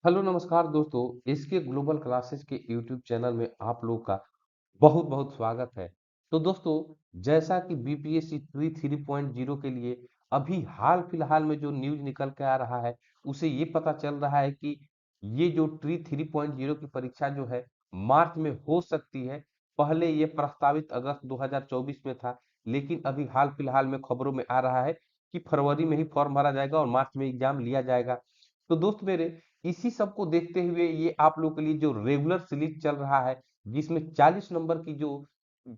Hello नमस्कार दोस्तों। इसके ग्लोबल क्लासेस के यूट्यूब चैनल में आप लोगों का बहुत बहुत स्वागत है। तो दोस्तों, जैसा कि बीपीएससी ट्री 3.0 के लिए अभी हाल फिलहाल में जो न्यूज निकल के आ रहा है, उसे ये पता चल रहा है कि ये जो ट्री 3.0 की परीक्षा जो है मार्च में हो सकती है। पहले ये प्रस्तावित अगस्त 2024 में था, लेकिन अभी हाल फिलहाल में खबरों में आ रहा है कि फरवरी में ही फॉर्म भरा जाएगा और मार्च में एग्जाम लिया जाएगा। तो दोस्त मेरे, इसी सब को देखते हुए ये आप लोग के लिए जो रेगुलर सीरीज चल रहा है, जिसमें 40 नंबर की जो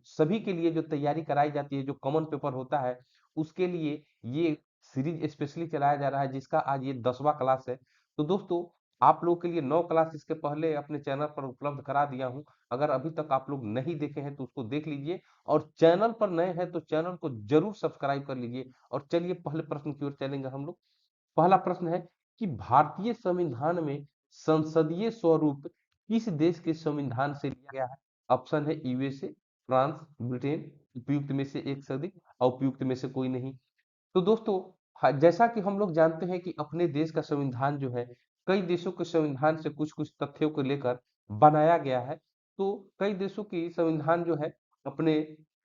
सभी के लिए जो तैयारी कराई जाती है, जो कॉमन पेपर होता है, उसके लिए ये सीरीज स्पेशली चलाया जा रहा है, जिसका आज ये 10वां क्लास है। तो दोस्तों, आप लोग के लिए 9 क्लास इसके पहले अपने चैनल पर उपलब्ध करा दिया हूं। अगर अभी तक आप लोग नहीं देखे हैं तो उसको देख लीजिए, और चैनल पर नए हैं तो चैनल को जरूर सब्सक्राइब कर लीजिए। और चलिए पहले प्रश्न की ओर चलेंगे हम लोग। पहला प्रश्न है कि भारतीय संविधान में संसदीय स्वरूप किस देश के संविधान से लिया गया है? ऑप्शन है यूएसए, फ्रांस, ब्रिटेन। उपयुक्त में से एक सदी, अउपयुक्त में से कोई नहीं। तो दोस्तों, जैसा कि हम लोग जानते हैं कि अपने देश का संविधान जो है कई देशों के संविधान से कुछ कुछ तथ्यों को लेकर बनाया गया है। तो कई देशों की संविधान जो है अपने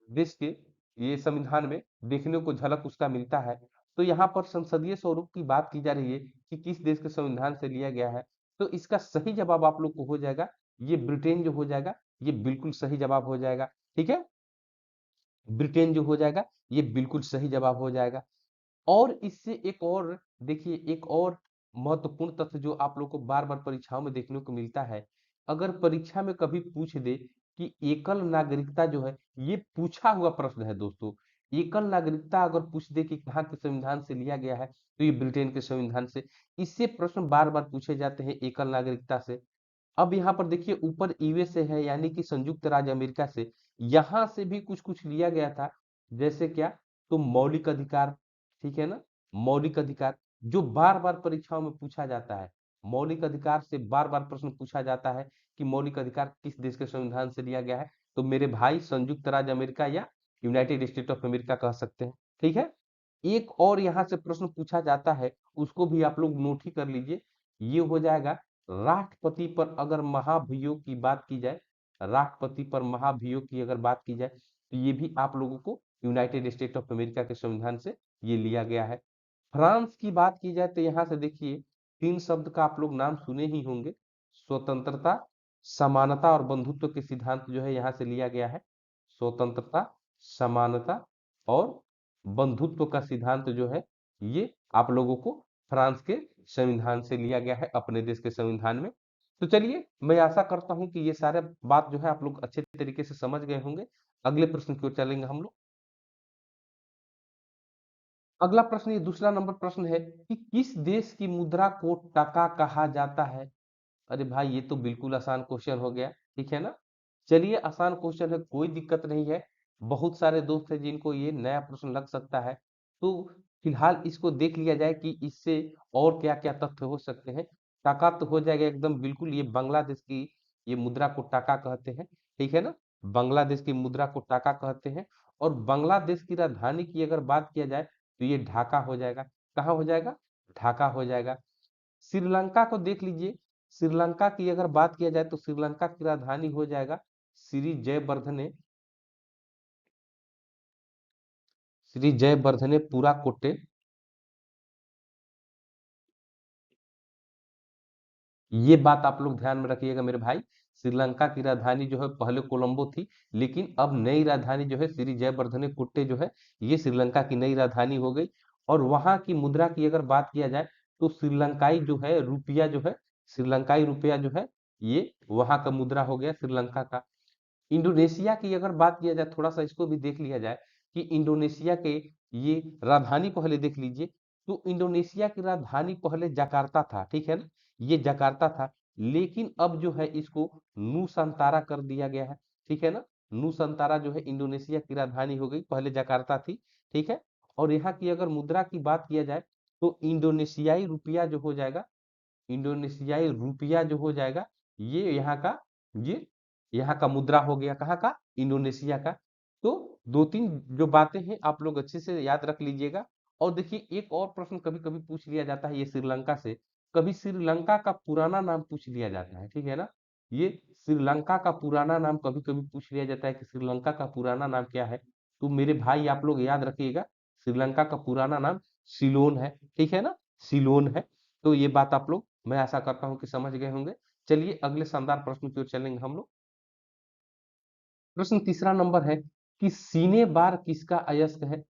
देश के ये संविधान में देखने को झलक उसका मिलता है। तो यहाँ पर संसदीय स्वरूप की बात की जा रही है कि किस देश के संविधान से लिया गया है। तो इसका सही जवाब आप लोग को हो जाएगा, ये ब्रिटेन जो हो जाएगा। ये बिल्कुल सही जवाब हो जाएगा। ठीक है, ब्रिटेन जो हो जाएगा ये बिल्कुल सही जवाब हो जाएगा। और इससे एक और देखिए, एक और महत्वपूर्ण तथ्य जो आप लोग को बार बार परीक्षाओं में देखने को मिलता है। अगर परीक्षा में कभी पूछ दे कि एकल नागरिकता जो है, ये पूछा हुआ प्रश्न है दोस्तों। एकल नागरिकता अगर पूछ दे कि कहाँ के संविधान से लिया गया है, तो ये ब्रिटेन के संविधान से। इससे प्रश्न बार बार पूछे जाते हैं एकल नागरिकता से। अब यहाँ पर देखिए, ऊपर यूएसए है यानी कि संयुक्त राज्य अमेरिका से, यहाँ से भी कुछ कुछ लिया गया था। जैसे क्या? तो मौलिक अधिकार। ठीक है ना, मौलिक अधिकार जो बार बार परीक्षाओं में पूछा जाता है। मौलिक अधिकार से बार बार प्रश्न पूछा जाता है कि मौलिक अधिकार किस देश के संविधान से लिया गया है। तो मेरे भाई, संयुक्त राज्य अमेरिका या यूनाइटेड स्टेट ऑफ अमेरिका कह सकते हैं। ठीक है, एक और यहाँ से प्रश्न पूछा जाता है, उसको भी आप लोग नोट ही कर लीजिए। ये हो जाएगा, राष्ट्रपति पर अगर महाभियोग की बात की जाए, राष्ट्रपति पर महाभियोग की अगर बात की जाए, तो ये भी आप लोगों को यूनाइटेड स्टेट ऑफ अमेरिका के संविधान से ये लिया गया है। फ्रांस की बात की जाए तो यहाँ से देखिए, तीन शब्द का आप लोग नाम सुने ही होंगे। स्वतंत्रता, समानता और बंधुत्व के सिद्धांत जो है यहाँ से लिया गया है। स्वतंत्रता, समानता और बंधुत्व का सिद्धांत जो है, ये आप लोगों को फ्रांस के संविधान से लिया गया है, अपने देश के संविधान में। तो चलिए, मैं आशा करता हूं कि ये सारे बात जो है आप लोग अच्छे तरीके से समझ गए होंगे। अगले प्रश्न की ओर चलेंगे हम लोग। अगला प्रश्न, ये दूसरा नंबर प्रश्न है कि किस देश की मुद्रा को टका कहा जाता है? अरे भाई, ये तो बिल्कुल आसान क्वेश्चन हो गया। ठीक है ना, चलिए आसान क्वेश्चन है, कोई दिक्कत नहीं है। बहुत सारे दोस्त हैं जिनको ये नया प्रश्न लग सकता है। तो फिलहाल इसको देख लिया जाए कि इससे और क्या क्या तथ्य हो सकते हैं। टाका तो हो जाएगा एकदम बिल्कुल, ये बांग्लादेश की ये मुद्रा को टाका कहते हैं। ठीक है ना, बांग्लादेश की मुद्रा को टाका कहते हैं। और बांग्लादेश की राजधानी की अगर बात किया जाए तो ये ढाका हो जाएगा। कहाँ हो जाएगा? ढाका हो जाएगा। श्रीलंका को देख लीजिए, श्रीलंका की अगर बात किया जाए तो श्रीलंका की राजधानी हो जाएगा श्री जयवर्धने, श्री जयवर्धने पूरा कोट्टे। ये बात आप लोग ध्यान में रखिएगा मेरे भाई। श्रीलंका की राजधानी जो है पहले कोलंबो थी, लेकिन अब नई राजधानी जो है श्री जयवर्धने कुट्टे जो है, ये श्रीलंका की नई राजधानी हो गई। और वहां की मुद्रा की अगर बात किया जाए तो श्रीलंकाई जो है रुपया जो है, श्रीलंकाई रुपया जो है, ये वहां का मुद्रा हो गया श्रीलंका का। इंडोनेशिया की अगर बात किया जाए, थोड़ा सा इसको भी देख लिया जाए कि इंडोनेशिया के ये राजधानी पहले देख लीजिए। तो इंडोनेशिया की राजधानी पहले जकार्ता था। ठीक है ना, ये जकार्ता था, लेकिन अब जो है इसको नूसंतारा कर दिया गया है। ठीक है ना, नूसंतारा जो है इंडोनेशिया की राजधानी हो गई, पहले जकार्ता थी। ठीक है, और यहाँ की अगर मुद्रा की बात किया जाए तो इंडोनेशियाई रुपया जो हो जाएगा, इंडोनेशियाई रुपया जो हो जाएगा, ये यहाँ का, ये यहाँ का मुद्रा हो गया, कहाँ का? इंडोनेशिया का। तो दो तीन जो बातें हैं आप लोग अच्छे से याद रख लीजिएगा। और देखिए, एक और प्रश्न कभी कभी पूछ लिया जाता है ये श्रीलंका से। कभी श्रीलंका का पुराना नाम पूछ लिया जाता है, ठीक है ना। ये श्रीलंका का पुराना नाम कभी कभी पूछ लिया जाता है कि श्रीलंका का पुराना नाम क्या है। तो मेरे भाई आप लोग याद रखिएगा, श्रीलंका का पुराना नाम सिलोन है, ठीक है ना, सिलोन है। तो ये बात आप लोग, मैं आशा करता हूँ कि समझ गए होंगे। चलिए अगले शानदार प्रश्न की ओर चलेंगे हम लोग। प्रश्न तीसरा नंबर है कि सीने बार किसका अयस्क है।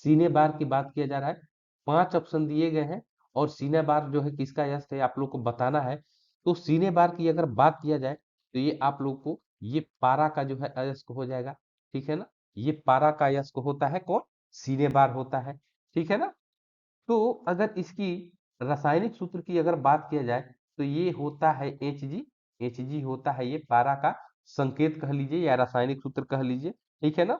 सीने बार की बात किया जा रहा है, 5 ऑप्शन दिए गए हैं और सीने बार जो है किसका अयस्क है आप लोग को बताना है। तो सीने बार की अगर बात किया जाए तो ये आप लोग को ये पारा का जो है अयस्क हो जाएगा, ठीक है ना। ये पारा का अयस्क होता है कौन, सीने बार होता है, ठीक है ना। तो अगर इसकी रासायनिक सूत्र की अगर बात किया जाए तो ये होता है Hg। Hg होता है ये पारा का संकेत कह लीजिए या रासायनिक सूत्र कह लीजिए, ठीक है ना।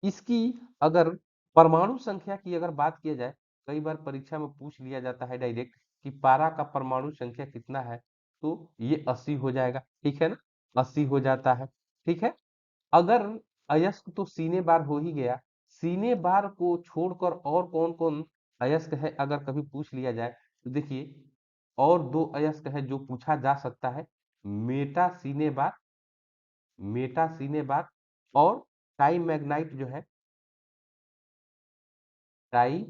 इसकी अगर परमाणु संख्या की अगर बात किया जाए, कई बार परीक्षा में पूछ लिया जाता है डायरेक्ट कि पारा का परमाणु संख्या कितना है, तो ये 80 हो जाएगा, ठीक है ना, 80 हो जाता है, ठीक है। अगर अयस्क तो सीने बार हो ही गया, सीने बार को छोड़कर और कौन कौन अयस्क है अगर कभी पूछ लिया जाए तो देखिए, और दो अयस्क है जो पूछा जा सकता है, मेटा सीने बार, मेटा सीने बार और टाई मैग्नाइट जो है, टाई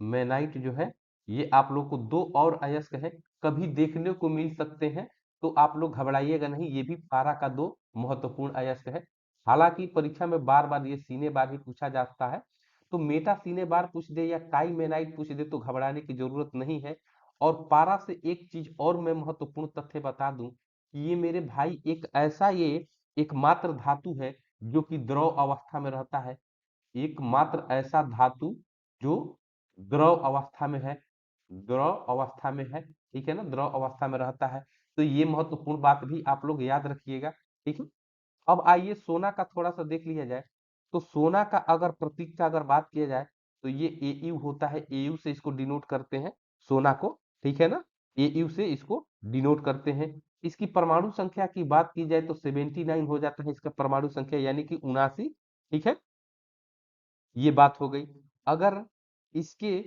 मैनाइट जो है, ये आप लोग को दो और अयस्क है, कभी देखने को मिल सकते हैं। तो आप लोग घबराइएगा नहीं, ये भी पारा का दो महत्वपूर्ण अयस्क है। हालांकि परीक्षा में बार बार ये सीने बार ही पूछा जाता है, तो मेटा सीने बार पूछ दे या टाई मेनाइट पूछ दे तो घबराने की जरूरत नहीं है। और पारा से एक चीज और मैं महत्वपूर्ण तथ्य बता दूं कि ये मेरे भाई एक ऐसा ये एकमात्र धातु है जो कि द्रव अवस्था में रहता है, एकमात्र ऐसा धातु जो द्रव अवस्था में है, द्रव अवस्था में है, ठीक है ना, द्रव अवस्था में रहता है। तो ये महत्वपूर्ण बात भी आप लोग याद रखिएगा, ठीक है। अब आइए सोना का थोड़ा सा देख लिया जाए। तो सोना का अगर प्रतीक का अगर बात किया जाए तो ये एयू होता है, एयू से इसको डिनोट करते हैं सोना को, ठीक है ना, एयू से इसको डिनोट करते हैं। इसकी परमाणु संख्या की बात की जाए तो 79 हो जाता है इसका परमाणु संख्या, यानी कि 79, ठीक है। ये बात हो गई। अगर इसके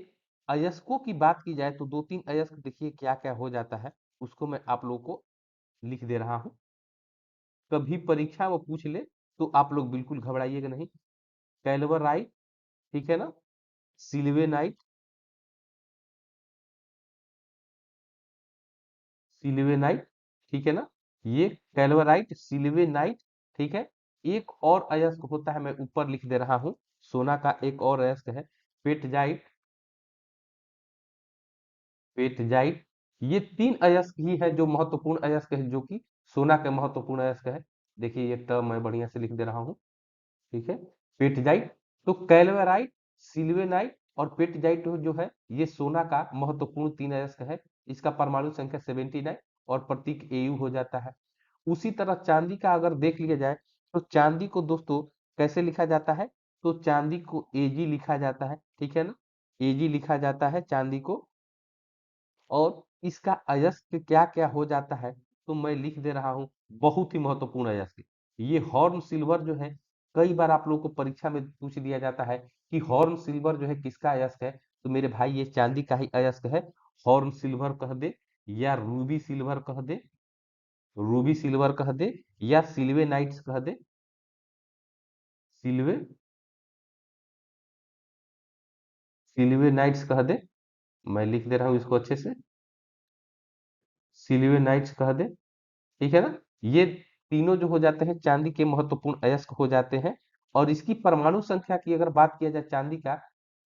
अयस्कों की बात की जाए तो दो तीन अयस्क देखिए क्या क्या हो जाता है, उसको मैं आप लोगों को लिख दे रहा हूं, कभी परीक्षा में पूछ ले तो आप लोग बिल्कुल घबराइएगा नहीं। कैल्वराइट, ठीक है ना, सिल्वेनाइट, सिल्वेनाइट, ठीक है ना, ये कैल्वराइट सिल्वेनाइट, ठीक है। एक और अयस्क होता है, मैं ऊपर लिख दे रहा हूं, सोना का एक और अयस्क है पेटजाइट, पेटजाइट। ये तीन अयस्क ही है जो महत्वपूर्ण अयस्क है, जो कि सोना के महत्वपूर्ण अयस्क है। देखिए ये टर्म मैं बढ़िया से लिख दे रहा हूँ, ठीक है, पेटजाइट। तो कैल्वेराइट, सिल्वेनाइट और पेटजाइट जो है ये सोना का महत्वपूर्ण तीन अयस्क है। इसका परमाणु संख्या 79 और प्रतीक एयू हो जाता है। उसी तरह चांदी का अगर देख लिया जाए तो चांदी को दोस्तों कैसे लिखा जाता है, तो चांदी को एजी लिखा जाता है, ठीक है ना, एजी लिखा जाता है चांदी को। और इसका अयस्क क्या क्या हो जाता है तो मैं लिख दे रहा हूं, बहुत ही महत्वपूर्ण अयस्क, ये हॉर्न सिल्वर जो है, कई बार आप लोगों को परीक्षा में पूछ दिया जाता है कि हॉर्न सिल्वर जो है किसका अयस्क है, तो मेरे भाई ये चांदी का ही अयस्क है। हॉर्न सिल्वर कह दे या रूबी सिल्वर कह दे, रूबी सिल्वर कह दे या सिल्वे नाइट्स कह दे, सिल्वे, सिल्वे नाइट्स कह दे, मैं लिख दे रहा हूं इसको अच्छे से, सिल्वे नाइट्स कह दे, ठीक है ना। ये तीनों जो हो जाते हैं चांदी के महत्वपूर्ण अयस्क हो जाते हैं। और इसकी परमाणु संख्या की अगर बात किया जाए चांदी का,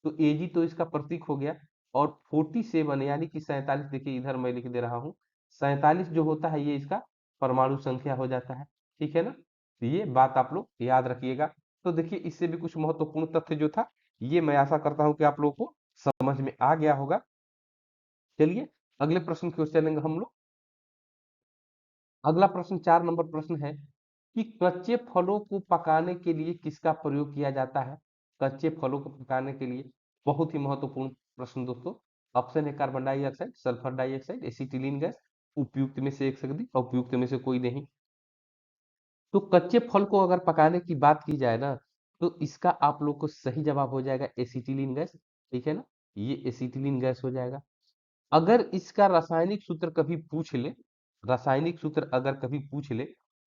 तो एजी तो इसका प्रतीक हो गया, और 47 यानी कि 47, देखिए इधर मैं लिख दे रहा हूँ, 47 जो होता है ये इसका परमाणु संख्या हो जाता है, ठीक है ना। तो ये बात आप लोग याद रखिएगा। तो देखिए इससे भी कुछ महत्वपूर्ण तथ्य जो था, ये मैं आशा करता हूँ कि आप लोगों को समझ में आ गया होगा। चलिए अगले प्रश्न की ओर चलेंगे हम लोग। अगला प्रश्न 4 नंबर प्रश्न है कि कच्चे फलों को पकाने के लिए किसका प्रयोग किया जाता है। कच्चे फलों को पकाने के लिए बहुत ही महत्वपूर्ण प्रश्न दोस्तों। ऑप्शन है carbon dioxide, sulphur dioxide, acetylene gas, उपयुक्त में से एक सकती, उपयुक्त में से कोई नहीं। तो कच्चे फल को अगर पकाने की बात की जाए ना, तो इसका आप लोग को सही जवाब हो जाएगा एसिटिलीन गैस, ठीक है ना, ये एसिटिलीन गैस हो जाएगा। अगर इसका रासायनिक सूत्र कभी पूछ ले, रासायनिक सूत्र अगर कभी पूछ ले,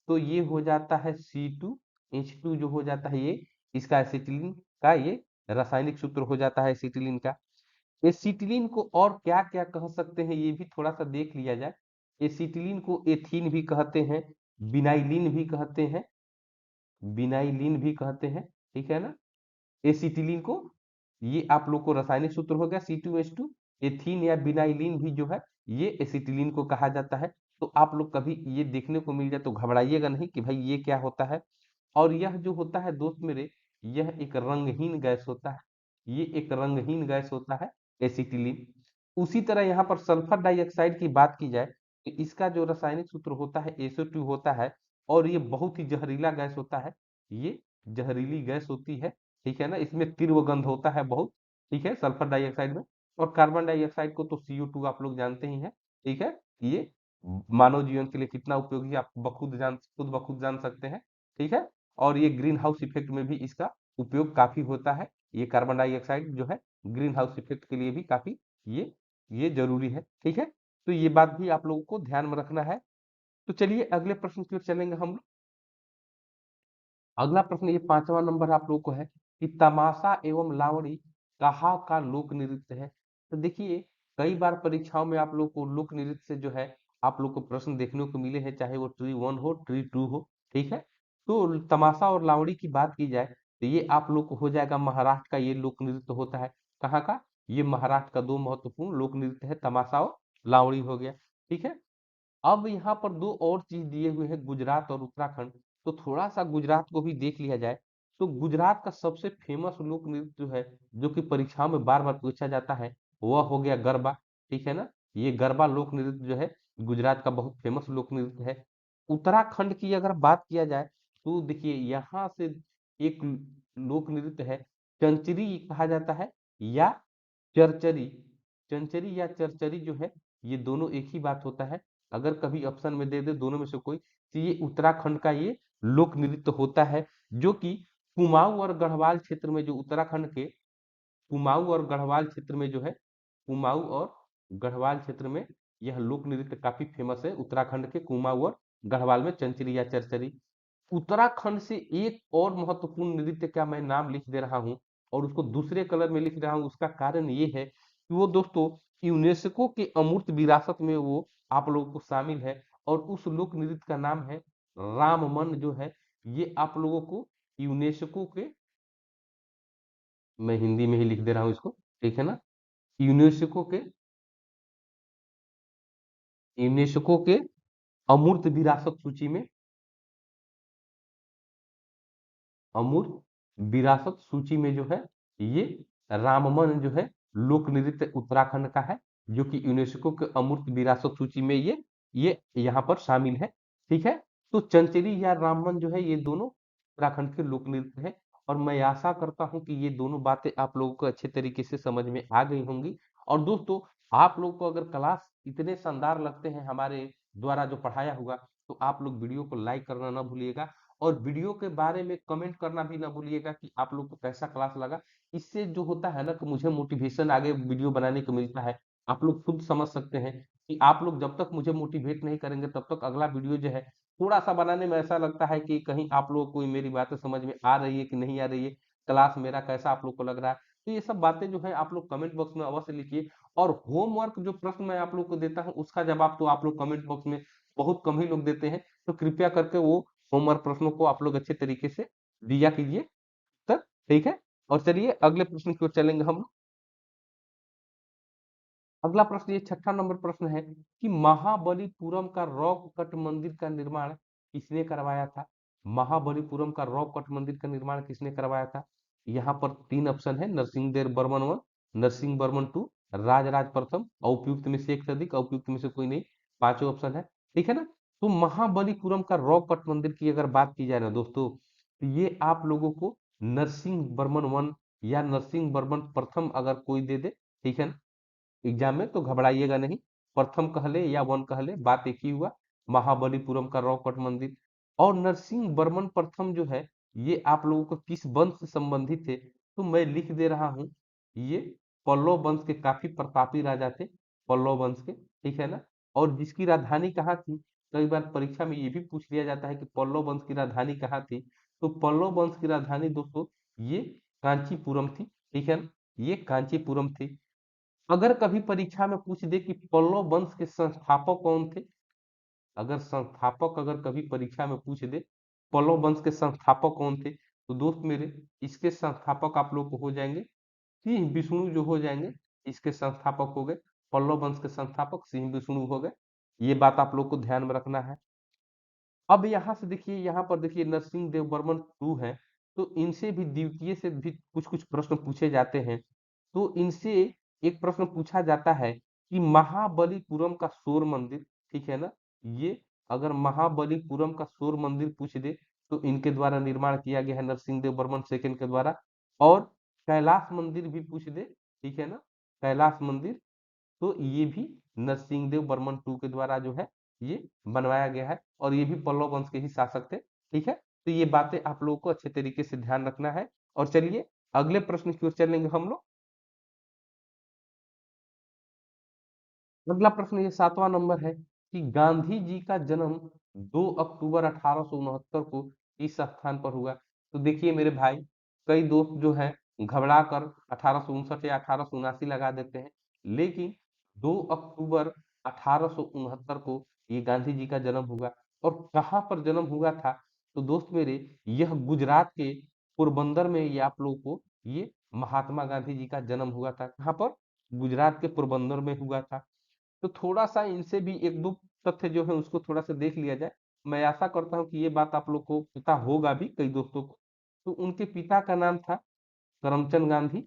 तो ये हो जाता है C2H2 जो हो जाता है ये इसका एसिटिलीन का ये रासायनिक सूत्र हो जाता है एसिटिलीन का। एसिटिलीन को और क्या क्या कह सकते हैं ये भी थोड़ा सा देख लिया जाए। एसिटिलीन को एथीन भी कहते हैं, बिनाइलिन भी कहते हैं, बिनाइलिन भी कहते हैं, ठीक है ना। एसिटिलीन को, ये आप लोग को रासायनिक सूत्र हो गया C2H2। एथीन या बिनाइलिन भी जो है ये एसिटिलीन को कहा जाता है। तो आप लोग कभी ये देखने को मिल जाए तो घबराइएगा नहीं कि भाई ये क्या होता है। और यह जो होता है दोस्त मेरे, यह एक रंगहीन गैस होता है, ये एक रंगहीन गैस होता है एसिटिलीन। उसी तरह यहाँ पर सल्फर डाइऑक्साइड की बात की जाए तो इसका जो रासायनिक सूत्र होता है SO2 होता है, और ये बहुत ही जहरीला गैस होता है, ये जहरीली गैस होती है, ठीक है ना। इसमें तीव्र गंध होता है बहुत, ठीक है, सल्फर डाइऑक्साइड में। और कार्बन डाइऑक्साइड को तो CO2 आप लोग जानते ही हैं, ठीक है। ये मानव जीवन के लिए कितना उपयोगी आप खुद जान सकते हैं, ठीक है। और ये ग्रीन हाउस इफेक्ट में भी इसका उपयोग काफी होता है। ये कार्बन डाइऑक्साइड जो है ग्रीन हाउस इफेक्ट के लिए भी काफी ये ये जरूरी है, ठीक है। तो ये बात भी आप लोगों को ध्यान में रखना है। तो चलिए अगले प्रश्न की ओर चलेंगे हम लोग। अगला प्रश्न ये 5वां नंबर आप लोग को है कि तमाशा एवं लावणी कहाँ का लोक नृत्य है। तो देखिए कई बार परीक्षाओं में आप लोग को लोक नृत्य से जो है आप लोग को प्रश्न देखने को मिले हैं, चाहे वो ट्री 1 हो ट्री 2 हो, ठीक है। तो तमाशा और लावणी की बात की जाए तो ये आप लोग को हो जाएगा महाराष्ट्र का ये लोक नृत्य होता है। कहाँ का? ये महाराष्ट्र का दो महत्वपूर्ण लोक नृत्य है, तमाशा और लावणी हो गया, ठीक है। अब यहाँ पर दो और चीज दिए हुए हैं, गुजरात और उत्तराखंड। तो थोड़ा सा गुजरात को भी देख लिया जाए तो गुजरात का सबसे फेमस लोक नृत्य जो है, जो कि परीक्षाओं में बार बार पूछा जाता है, वह हो गया गरबा, ठीक है ना। ये गरबा लोक नृत्य जो है गुजरात का बहुत फेमस लोक नृत्य है। उत्तराखंड की अगर बात किया जाए तो देखिए यहाँ से एक लोक नृत्य है, चंचरी कहा जाता है या चरचरी। चंचरी या चरचरी जो है ये दोनों एक ही बात होता है। अगर कभी ऑप्शन में दे दे दोनों में से कोई, तो ये उत्तराखंड का ये लोक नृत्य होता है, जो कि कुमाऊं और गढ़वाल क्षेत्र में, जो उत्तराखंड के कुमाऊं और गढ़वाल क्षेत्र में जो है, कुमाऊं और गढ़वाल क्षेत्र में यह लोक नृत्य काफी फेमस है। उत्तराखंड के कुमाऊं और गढ़वाल में चंचरी या चरचरी। उत्तराखंड से एक और महत्वपूर्ण नृत्य का मैं नाम लिख दे रहा हूँ और उसको दूसरे कलर में लिख रहा हूँ, उसका कारण ये है कि वो दोस्तों यूनेस्को के अमूर्त विरासत में वो आप लोगों को शामिल है। और उस लोक नृत्य का नाम है राममन जो है, ये आप लोगों को यूनेस्को के, मैं हिंदी में ही लिख दे रहा हूँ इसको, ठीक है ना। यूनेस्को के, यूनेस्को के अमूर्त विरासत सूची में, अमूर्त विरासत सूची में जो है ये राममन जो है लोक नृत्य उत्तराखंड का है, जो कि यूनेस्को के अमूर्त विरासत सूची में ये यहाँ पर शामिल है, ठीक है। तो चंचरी या राममन जो है ये दोनों उत्तराखंड के लोक नृत्य है। और मैं आशा करता हूँ कि ये दोनों बातें आप लोगों को अच्छे तरीके से समझ में आ गई होंगी। और दोस्तों आप लोग को अगर क्लास इतने शानदार लगते हैं हमारे द्वारा जो पढ़ाया हुआ, तो आप लोग वीडियो को लाइक करना ना भूलिएगा। और वीडियो के बारे में कमेंट करना भी ना भूलिएगा कि आप लोग को कैसा क्लास लगा। इससे जो होता है ना कि मुझे मोटिवेशन आगे वीडियो बनाने को मिलता है। आप लोग खुद समझ सकते हैं कि आप लोग जब तक मुझे मोटिवेट नहीं करेंगे तब तक अगला वीडियो जो है थोड़ा सा बनाने में ऐसा लगता है कि कहीं आप लोगों को मेरी बातें समझ में आ रही है कि नहीं आ रही है, क्लास मेरा कैसा आप लोग को लग रहा है। तो ये सब बातें जो है आप लोग कमेंट बॉक्स में अवश्य लिखिए। और होमवर्क जो प्रश्न मैं आप लोग को देता हूँ उसका जवाब तो आप लोग कमेंट बॉक्स में बहुत कम ही लोग देते हैं। तो कृपया करके वो होमवर्क प्रश्नों को आप लोग अच्छे तरीके से दिया कीजिए तब, ठीक है। और चलिए अगले प्रश्न की ओर चलेंगे हम। अगला प्रश्न ये छठा नंबर प्रश्न है कि महाबलीपुरम का रॉक कट मंदिर का निर्माण किसने करवाया था। महाबलीपुरम का रॉक कट मंदिर का निर्माण किसने करवाया था। यहाँ पर तीन ऑप्शन है, नरसिंहदेव बर्मन 1, नरसिंह बर्मन 2, राजराज प्रथम। उपयुक्त में से एक से अधिक, उपयुक्त में से कोई नहीं, पांचों ऑप्शन है, ठीक है ना। तो महाबलीपुरम का रॉक कट मंदिर की अगर बात की जाए ना दोस्तों, तो ये आप लोगों को नरसिंह बर्मन 1 या नरसिंह बर्मन प्रथम अगर कोई दे दे, ठीक है ना, एग्जाम में तो घबराइएगा नहीं। प्रथम कह ले या 1 कह ले, बात एक ही हुआ, महाबलीपुरम का रॉककट मंदिर। और नरसिंह बर्मन प्रथम जो है ये आप लोगों को किस वंश से संबंधित थे, तो मैं लिख दे रहा हूं, ये पल्लव वंश के काफी प्रतापी राजा थे। पल्लव वंश के, ठीक है ना। और जिसकी राजधानी कहाँ थी, कई बार परीक्षा में ये भी पूछ लिया जाता है कि पल्लव वंश की राजधानी कहाँ थी। तो पल्लव वंश की राजधानी दोस्तों ये कांचीपुरम थी, ठीक है ना, ये कांचीपुरम थी। अगर कभी परीक्षा में पूछ दे कि पल्लव वंश के संस्थापक कौन थे, अगर कभी परीक्षा में पूछ दे पल्लव वंश के संस्थापक कौन थे, तो दोस्त मेरे इसके संस्थापक आप लोग को हो जाएंगे सिंह विष्णु जो हो जाएंगे, इसके संस्थापक हो गए। पल्लव वंश के संस्थापक सिंह विष्णु हो गए। ये बात आप लोग को ध्यान में रखना है। अब यहाँ से देखिए, यहाँ पर देखिए नरसिंह देव बर्मन टू है, तो इनसे भी द्वितीय से भी कुछ कुछ प्रश्न पूछे जाते हैं। तो इनसे एक प्रश्न पूछा जाता है कि महाबलीपुरम का शोर मंदिर, ठीक है ना, ये अगर महाबलीपुरम का शोर मंदिर पूछ दे तो इनके द्वारा निर्माण किया गया है, नरसिंह देव बर्मन सेकंड के द्वारा। और कैलाश मंदिर भी पूछ दे, ठीक है ना, कैलाश मंदिर, तो ये भी नरसिंह देव बर्मन टू के द्वारा जो है ये बनवाया गया है, और ये भी पल्लव वंश के ही शासक थे, ठीक है। तो ये बातें आप लोगों को अच्छे तरीके से ध्यान रखना है। और चलिए अगले प्रश्न की ओर चलेंगे हम लोग। अगला प्रश्न ये 7वां नंबर है कि गांधी जी का जन्म 2 अक्टूबर 1869 को इस स्थान पर हुआ। तो देखिए मेरे भाई, कई दोस्त जो है घबरा कर 1859 या 1879 लगा देते हैं, लेकिन 2 अक्टूबर 1869 को ये गांधी जी का जन्म हुआ। और कहाँ पर जन्म हुआ था, तो दोस्त मेरे यह गुजरात के पोरबंदर में, ये आप लोगों को ये महात्मा गांधी जी का जन्म हुआ था। कहाँ पर? गुजरात के पोरबंदर में हुआ था। तो थोड़ा-सा इनसे भी 1-2 तथ्य जो है उसको थोड़ा-सा देख लिया जाए। मैं आशा करता हूँ कि ये बात आप लोग को पता होगा भी कई दोस्तों को। तो उनके पिता का नाम था करमचंद गांधी,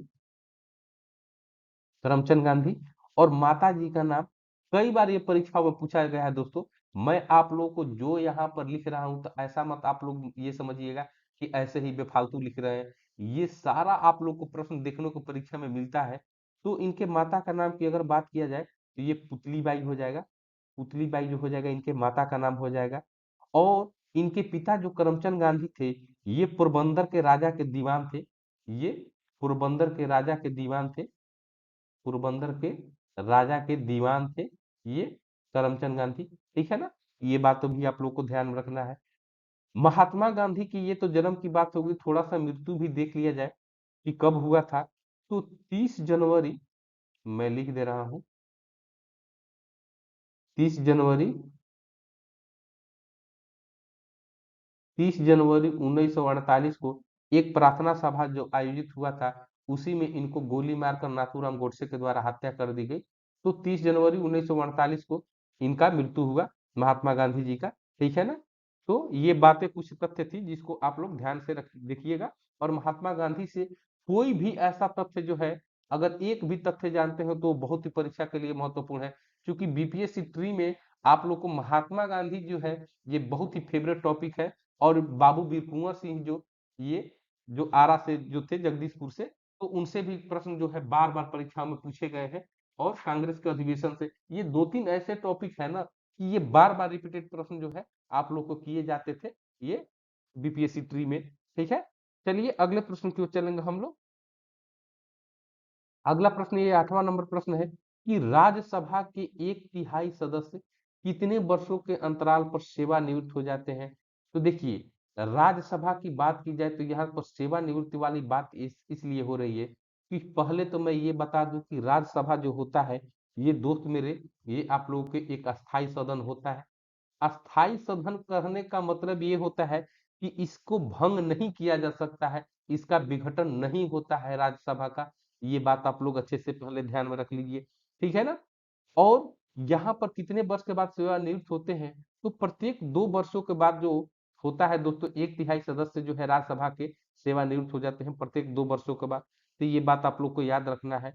करमचंद गांधी। और माता जी का नाम, कई बार ये परीक्षा में पूछा गया है दोस्तों। मैं आप लोगों को जो यहाँ पर लिख रहा हूँ, तो ऐसा मत आप लोग ये समझिएगा कि ऐसे ही बेफालतू लिख रहे हैं। ये सारा आप लोग को प्रश्न देखने को परीक्षा में मिलता है। तो इनके माता का नाम की अगर बात किया जाए तो ये पुतली बाई हो जाएगा। पुतली बाई जो हो जाएगा इनके माता का नाम हो जाएगा। और इनके पिता जो करमचंद गांधी थे, ये पोरबंदर के राजा के दीवान थे। ये पोरबंदर के राजा के दीवान थे, पोरबंदर के राजा के दीवान थे ये करमचंद गांधी, ठीक है ना। ये बात तो भी आप लोग को ध्यान में रखना है। महात्मा गांधी की ये तो जन्म की बात होगी, थोड़ा सा मृत्यु भी देख लिया जाए कि कब हुआ था। तो 30 जनवरी, मैं लिख दे रहा हूँ, 30 जनवरी, 30 जनवरी 1948 को एक प्रार्थना सभा जो आयोजित हुआ था, उसी में इनको गोली मारकर नाथूराम गोडसे के द्वारा हत्या कर दी गई। तो 30 जनवरी 1948 को इनका मृत्यु हुआ, महात्मा गांधी जी का, ठीक है ना। तो ये बातें कुछ तथ्य थी जिसको आप लोग ध्यान से रख देखिएगा। और महात्मा गांधी से कोई भी ऐसा तथ्य जो है, अगर एक भी तथ्य जानते हो तो बहुत ही परीक्षा के लिए महत्वपूर्ण है। क्योंकि बीपीएससी ट्री में आप लोग को महात्मा गांधी जो है ये बहुत ही फेवरेट टॉपिक है। और बाबू बीर कुंवर सिंह जो, ये जो आरा से जो थे, जगदीशपुर से, तो उनसे भी प्रश्न जो है बार बार परीक्षा में पूछे गए हैं। और कांग्रेस के अधिवेशन से ये 2-3 ऐसे टॉपिक है ना कि ये बार बार रिपीटेड प्रश्न जो है आप लोग को किए जाते थे ये बीपीएससी ट्री में, ठीक है। चलिए अगले प्रश्न की ओर चलेंगे हम लोग। अगला प्रश्न, ये 8वां नंबर प्रश्न है कि राज्यसभा के 1/3 सदस्य कितने वर्षों के अंतराल पर सेवानिवृत्त हो जाते हैं। तो देखिए, राज्यसभा की बात की जाए तो यहाँ पर सेवानिवृत्ति वाली बात इसलिए हो रही है कि पहले तो मैं ये बता दूं कि राज्यसभा जो होता है, ये दोस्त मेरे, ये आप लोगों के एक अस्थाई सदन होता है। अस्थाई सदन कहने का मतलब ये होता है कि इसको भंग नहीं किया जा सकता है, इसका विघटन नहीं होता है राज्यसभा का। ये बात आप लोग अच्छे से पहले ध्यान में रख लीजिए, ठीक है ना। और यहाँ पर कितने वर्ष के बाद सेवानिवृत्त होते हैं, तो प्रत्येक 2 वर्षों के बाद जो होता है दोस्तों, 1/3 सदस्य जो है राज्यसभा के सेवानिवृत्त हो जाते हैं प्रत्येक 2 वर्षों के बाद। तो ये बात आप लोग को याद रखना है।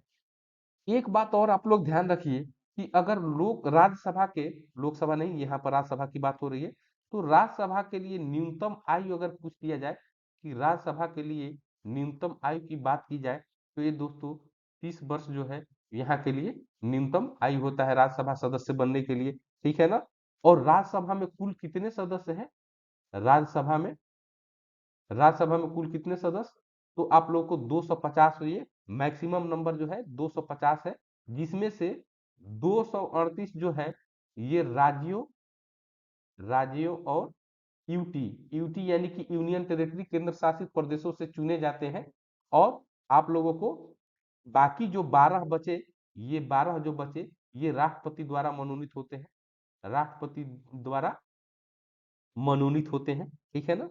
एक बात और आप लोग ध्यान रखिए कि अगर लोक राज्यसभा के, लोकसभा नहीं, यहाँ पर राज्यसभा की बात हो रही है, तो राज्यसभा के लिए न्यूनतम आयु अगर पूछ लिया जाए कि राज्यसभा के लिए न्यूनतम आयु की बात की जाए, तो ये दोस्तों 30 वर्ष जो है यहाँ के लिए न्यूनतम आयु होता है राज्यसभा सदस्य बनने के लिए, ठीक है ना। और राज्यसभा में कुल कितने सदस्य हैं? राज्यसभा में, राज्यसभा में कुल कितने सदस्य? तो आप लोग को 250, ये मैक्सिमम नंबर जो है 250 है, जिसमें से 238 जो है ये राज्यों और यूटी यूटी यानी कि यूनियन टेरिटरी केंद्र शासित प्रदेशों से चुने जाते हैं। और आप लोगों को बाकी जो 12 बचे, ये 12 जो बचे ये राष्ट्रपति द्वारा मनोनीत होते हैं, राष्ट्रपति द्वारा मनोनीत होते हैं। ठीक है ना,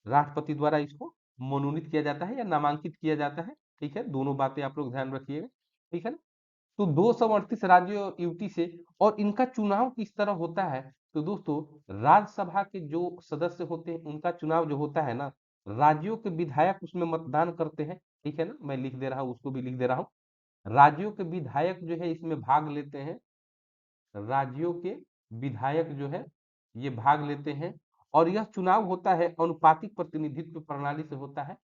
राष्ट्रपति द्वारा इसको मनोनीत किया जाता है या नामांकित किया जाता है। ठीक है, दोनों बातें आप लोग ध्यान रखिएगा। ठीक है ना, तो 238 राज्यों और यूटी से, और इनका चुनाव किस तरह होता है, तो दोस्तों राज्यसभा के जो सदस्य होते हैं उनका चुनाव जो होता है ना, राज्यों के विधायक उसमें मतदान करते हैं। ठीक है ना, मैं लिख दे रहा हूँ, उसको भी लिख दे रहा हूँ। राज्यों के विधायक जो है इसमें भाग लेते हैं, राज्यों के विधायक जो है ये भाग लेते हैं। और यह चुनाव होता है अनुपातिक प्रतिनिधित्व प्रणाली से होता है,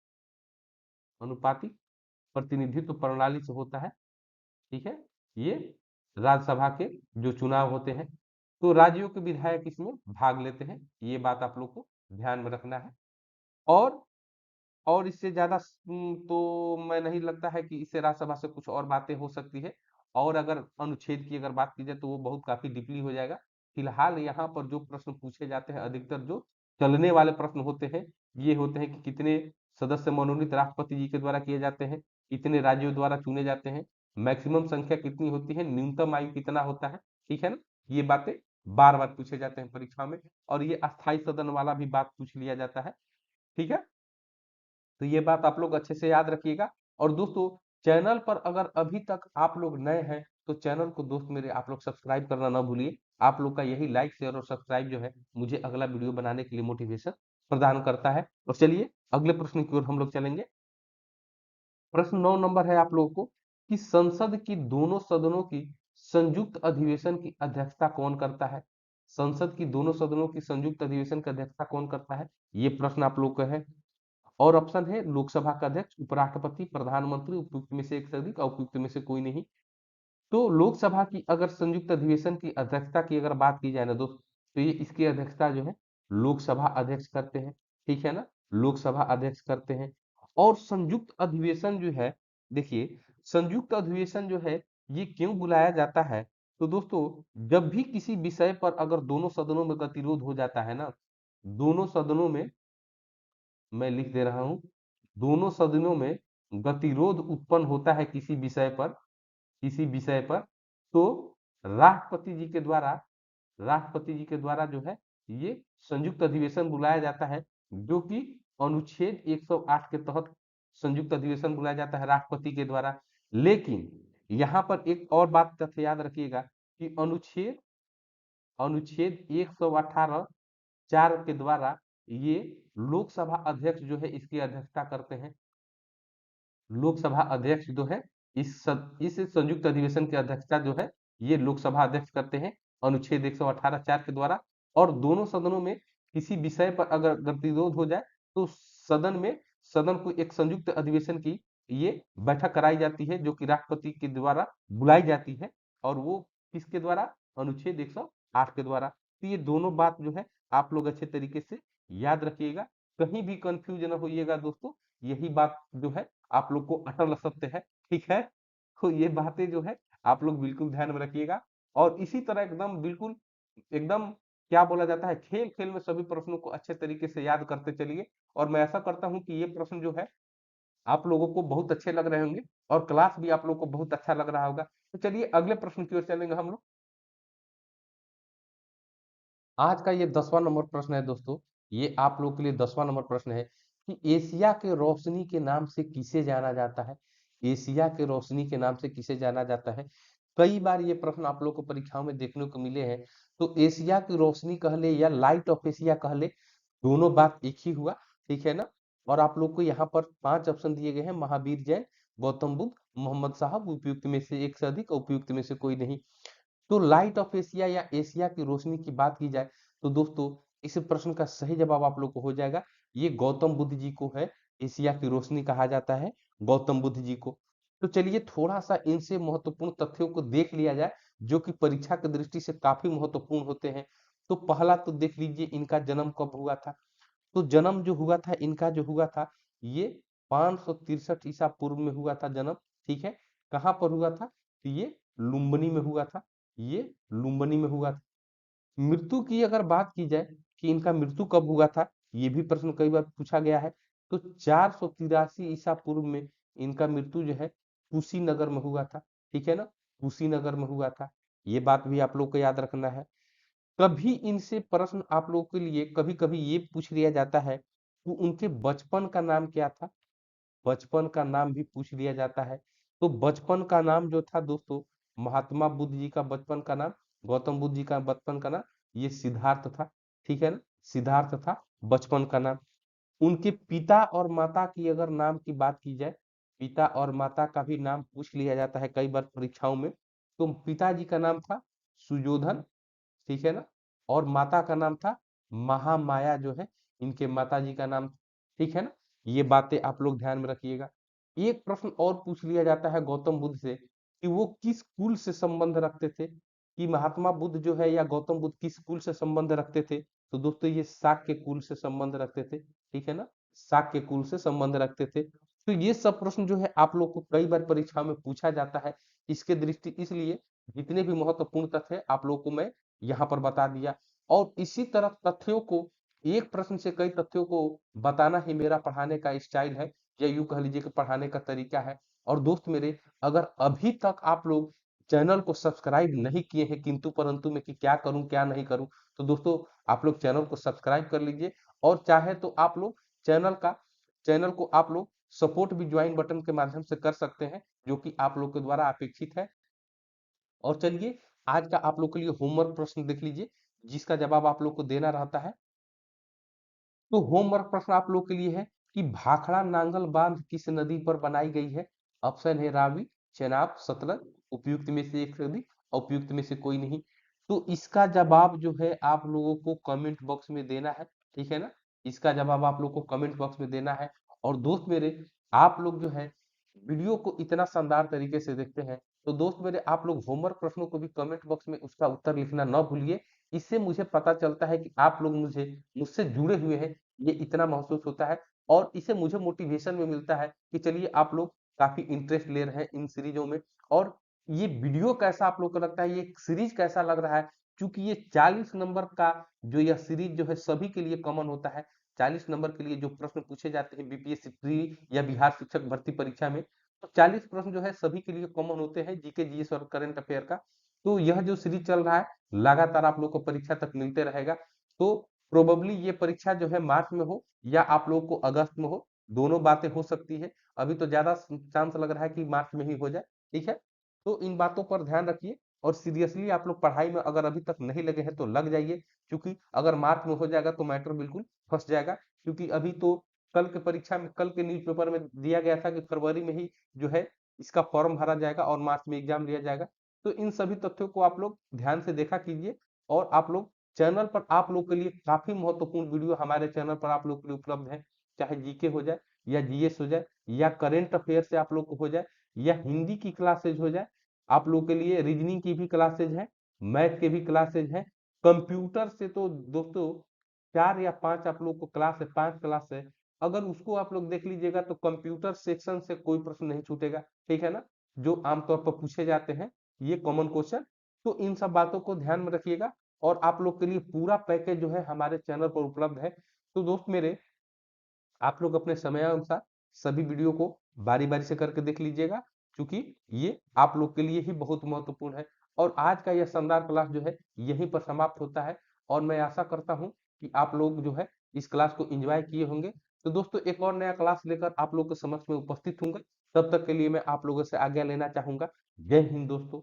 अनुपातिक प्रतिनिधित्व प्रणाली से होता है। ठीक है, ये राज्यसभा के जो चुनाव होते हैं, तो राज्यों के विधायक इसमें भाग लेते हैं, ये बात आप लोग को ध्यान में रखना है। और और इससे ज्यादा तो मैं नहीं लगता है कि इससे राज्यसभा से कुछ और बातें हो सकती है। और अगर अनुच्छेद की अगर बात की जाए तो वो बहुत काफी डीपली हो जाएगा। फिलहाल यहाँ पर जो प्रश्न पूछे जाते हैं अधिकतर जो चलने वाले प्रश्न होते हैं, ये होते हैं कि कितने सदस्य मनोनीत राष्ट्रपति जी के द्वारा किए जाते हैं, कितने राज्यों द्वारा चुने जाते हैं, मैक्सिमम संख्या कितनी होती है, न्यूनतम आयु कितना होता है। ठीक है ना, ये बातें बार बार पूछे जाते हैं परीक्षा में। और ये अस्थायी सदन वाला भी बात पूछ लिया जाता है। ठीक है, तो ये बात आप लोग अच्छे से याद रखिएगा। और दोस्तों चैनल पर अगर अभी तक आप लोग नए हैं तो चैनल को दोस्त मेरे आप लोग सब्सक्राइब करना ना भूलिए। आप लोग का यही लाइक शेयर और सब्सक्राइब जो है मुझे अगला वीडियो बनाने के लिए मोटिवेशन प्रदान करता है। और चलिए अगले प्रश्न की ओर हम लोग चलेंगे। प्रश्न 9 नंबर है आप लोगों को कि संसद की दोनों सदनों की संयुक्त अधिवेशन की अध्यक्षता कौन करता है। संसद की दोनों सदनों की संयुक्त अधिवेशन की अध्यक्षता कौन करता है, ये प्रश्न आप लोग का है। और ऑप्शन है लोकसभा का अध्यक्ष, उपराष्ट्रपति, प्रधानमंत्री, उपयुक्त में से एक से अधिक, उपयुक्त में से कोई नहीं। तो लोकसभा की अगर संयुक्त अधिवेशन की अध्यक्षता की अगर बात की जाए ना दोस्त, तो ये इसकी अध्यक्षता जो है लोकसभा अध्यक्ष करते हैं। ठीक है ना, लोकसभा अध्यक्ष करते हैं। और संयुक्त अधिवेशन जो है, देखिए संयुक्त अधिवेशन जो है ये क्यों बुलाया जाता है, तो दोस्तों जब भी किसी विषय पर अगर दोनों सदनों में गतिरोध हो जाता है ना, दोनों सदनों में, मैं लिख दे रहा हूं, दोनों सदनों में गतिरोध उत्पन्न होता है किसी विषय पर, किसी विषय पर, तो राष्ट्रपति जी के द्वारा, राष्ट्रपति जी के द्वारा जो है ये संयुक्त अधिवेशन बुलाया जाता है, जो कि अनुच्छेद 108 के तहत संयुक्त अधिवेशन बुलाया जाता है राष्ट्रपति के द्वारा। लेकिन यहाँ पर एक और बात तथ्य याद रखिएगा कि अनुच्छेद अनुच्छेद 118 4 के द्वारा ये लोकसभा अध्यक्ष जो है इसकी अध्यक्षता करते हैं। लोकसभा अध्यक्ष जो है इस संयुक्त अधिवेशन की अध्यक्षता जो है ये लोकसभा अध्यक्ष करते हैं अनुच्छेद 118 4 के द्वारा। और दोनों सदनों में किसी विषय पर अगर गतिरोध हो जाए तो सदन को एक संयुक्त अधिवेशन की ये बैठक कराई जाती है, जो कि राष्ट्रपति के द्वारा बुलाई जाती है। और वो किसके द्वारा, अनुच्छेद 108 के द्वारा। तो ये दोनों बात जो है आप लोग अच्छे तरीके से याद रखिएगा, कहीं भी कंफ्यूज न होइएगा दोस्तों। यही बात जो है आप लोग को अटल सत्य है। ठीक है, तो ये बातें जो है आप लोग बिल्कुल ध्यान में रखिएगा। और इसी तरह एकदम बिल्कुल एकदम क्या बोला जाता है, खेल खेल में सभी प्रश्नों को अच्छे तरीके से याद करते चलिए। और मैं ऐसा करता हूं कि ये प्रश्न जो है आप लोगों को बहुत अच्छे लग रहे होंगे और क्लास भी आप लोगों को बहुत अच्छा लग रहा होगा। तो चलिए अगले प्रश्न की ओर चलेंगे हम लोग। आज का ये 10वां नंबर प्रश्न है दोस्तों, ये आप लोग के लिए 10वां नंबर प्रश्न है कि एशिया के रोशनी के नाम से किसे जाना जाता है। एशिया के रोशनी के नाम से किसे जाना जाता है। कई बार ये प्रश्न आप लोग को परीक्षाओं में देखने को मिले हैं। तो एशिया की रोशनी कह ले या लाइट ऑफ एशिया कह ले, दोनों बात एक ही हुआ। ठीक है ना, और आप लोग को यहाँ पर 5 ऑप्शन दिए गए हैं, महावीर जैन, गौतम बुद्ध, मोहम्मद साहब, उपयुक्त में से एक से अधिक, उपयुक्त में से कोई नहीं। तो लाइट ऑफ एशिया या एशिया की रोशनी की बात की जाए तो दोस्तों इस प्रश्न का सही जवाब आप लोग को हो जाएगा, ये गौतम बुद्ध जी को है एशिया की रोशनी कहा जाता है, गौतम बुद्ध जी को। तो चलिए थोड़ा सा इनसे महत्वपूर्ण तथ्यों को देख लिया जाए, जो कि परीक्षा की दृष्टि से काफी महत्वपूर्ण होते हैं। तो पहला तो देख लीजिए इनका जन्म कब हुआ था। तो जन्म जो हुआ था इनका, जो हुआ था ये 563 ईसा पूर्व में हुआ था जन्म। ठीक है, कहाँ पर हुआ था, तो ये लुम्बिनी में हुआ था, ये लुम्बिनी में हुआ था। मृत्यु की अगर बात की जाए कि इनका मृत्यु कब हुआ था, ये भी प्रश्न कई बार पूछा गया है। तो 483 ईसा पूर्व में इनका मृत्यु जो है कुशीनगर में हुआ था। ठीक है ना, कुशीनगर में हुआ था। ये बात भी आप लोग को याद रखना है। कभी इनसे प्रश्न आप लोगों के लिए कभी कभी ये पूछ लिया जाता है कि उनके बचपन का नाम क्या था, बचपन का नाम भी पूछ लिया जाता है। तो बचपन का नाम जो था दोस्तों, महात्मा बुद्ध जी का बचपन का नाम, गौतम बुद्ध जी का बचपन का नाम, ये सिद्धार्थ था। ठीक है ना, सिद्धार्थ था बचपन का नाम। उनके पिता और माता की अगर नाम की बात की जाए, पिता और माता का भी नाम पूछ लिया जाता है कई बार परीक्षाओं में। तो पिताजी का नाम था सुयोधन, ठीक है ना, और माता का नाम था महामाया जो है, इनके माता जी का नाम। ठीक है ना, ये बातें आप लोग ध्यान में रखिएगा। एक प्रश्न और पूछ लिया जाता है गौतम बुद्ध से कि वो किस कुल से संबंध रखते थे, कि महात्मा बुद्ध जो है या गौतम बुद्ध किस कुल से संबंध रखते थे। तो दोस्तों ये शाक्य कुल से संबंध रखते थे। ठीक है ना, शाक्य कुल से संबंध रखते थे। तो ये सब प्रश्न जो है आप लोग को कई बार परीक्षा में पूछा जाता है। इसके दृष्टि इसलिए जितने भी महत्वपूर्ण तथ्य है आप लोग को मैं यहाँ पर बता दिया। और इसी तरह तथ्यों को, एक प्रश्न से कई तथ्यों को बताना ही मेरा पढ़ाने का स्टाइल है, या यूं कह लीजिए कि पढ़ाने का तरीका है। और दोस्त मेरे, अगर अभी तक आप लोग चैनल को सब्सक्राइब नहीं किए हैं किंतु परंतु में कि क्या करूं क्या नहीं करूं, तो दोस्तों आप लोग चैनल को सब्सक्राइब कर लीजिए। और चाहे तो आप लोग चैनल को आप लोग सपोर्ट भी ज्वाइन बटन के माध्यम से कर सकते हैं, जो कि आप लोग के द्वारा अपेक्षित है। और चलिए आज का आप लोग के लिए होमवर्क प्रश्न देख लीजिए, जिसका जवाब आप लोग को देना रहता है। तो होमवर्क प्रश्न आप लोग के लिए है कि भाखड़ा नांगल बांध किस नदी पर बनाई गई है। ऑप्शन है रावी, चेनाब, सतलज। उपयुक्त में से एक से अधिक, उपयुक्त में से कोई नहीं। तो इसका जवाब जो है आप लोगों को कमेंट बॉक्स में देना है। ठीक है ना, इसका जवाब आप लोग को कमेंट बॉक्स में देना है। और दोस्त मेरे, आप लोग जो है वीडियो को इतना शानदार तरीके से देखते हैं, तो दोस्त मेरे आप लोग होमवर्क प्रश्नों को भी कमेंट बॉक्स में उसका उत्तर लिखना ना भूलिए। इससे मुझे पता चलता है कि आप लोग मुझसे जुड़े हुए हैं, ये इतना महसूस होता है। और इससे मुझे मोटिवेशन में मिलता है कि चलिए आप लोग काफी इंटरेस्ट ले रहे हैं इन सीरीजों में। और ये वीडियो कैसा आप लोग को लगता है, ये सीरीज कैसा लग रहा है, क्योंकि ये 40 नंबर का जो यह सीरीज जो है सभी के लिए कॉमन होता है। 40 नंबर के लिए जो प्रश्न पूछे जाते हैं बीपीएससी प्री या बिहार शिक्षक भर्ती परीक्षा में, तो 40 प्रश्न जो है सभी के लिए कॉमन होते हैं, जीके जीएस और करंट अफेयर का। तो यह जो सीरीज चल रहा है लगातार आप लोग को परीक्षा तक मिलते रहेगा। तो प्रोबेबली ये परीक्षा जो है मार्च में हो या आप लोग को अगस्त में हो, दोनों बातें हो सकती है। अभी तो ज्यादा चांस लग रहा है कि मार्च में ही हो जाए। ठीक है, तो इन बातों पर ध्यान रखिए। और सीरियसली आप लोग पढ़ाई में अगर अभी तक नहीं लगे हैं तो लग जाइए, क्योंकि अगर मार्च में हो जाएगा तो मैटर बिल्कुल फंस जाएगा। क्योंकि अभी तो कल के परीक्षा में, कल के न्यूज़पेपर में दिया गया था कि फरवरी में ही जो है इसका फॉर्म भरा जाएगा और मार्च में एग्जाम लिया जाएगा। तो इन सभी तथ्यों को आप लोग ध्यान से देखा कीजिए। और आप लोग चैनल पर आप लोग के लिए काफी महत्वपूर्ण वीडियो हमारे चैनल पर आप लोग के लिए उपलब्ध है। चाहे जीके हो जाए या जीएस हो जाए या करेंट अफेयर से आप लोग को हो जाए या हिंदी की क्लासेज हो जाए, आप लोग के लिए रीजनिंग की भी क्लासेज है, मैथ के भी क्लासेज है। कंप्यूटर से तो दोस्तों 4 या 5 आप लोग को क्लास है, 5 क्लास है। अगर उसको आप लोग देख लीजिएगा तो कंप्यूटर सेक्शन से कोई प्रश्न नहीं छूटेगा। ठीक है ना, जो आमतौर पर पूछे जाते हैं ये कॉमन क्वेश्चन। तो इन सब बातों को ध्यान में रखिएगा। और आप लोग के लिए पूरा पैकेज जो है हमारे चैनल पर उपलब्ध है। तो दोस्त मेरे, आप लोग अपने समयानुसार सभी वीडियो को बारी बारी से करके देख लीजिएगा, क्योंकि ये आप लोग के लिए ही बहुत महत्वपूर्ण है। और आज का यह शानदार क्लास जो है यहीं पर समाप्त होता है। और मैं आशा करता हूं कि आप लोग जो है इस क्लास को एंजॉय किए होंगे। तो दोस्तों एक और नया क्लास लेकर आप लोग के समक्ष में उपस्थित होंगे। तब तक के लिए मैं आप लोगों से आज्ञा लेना चाहूंगा। जय हिंद दोस्तों।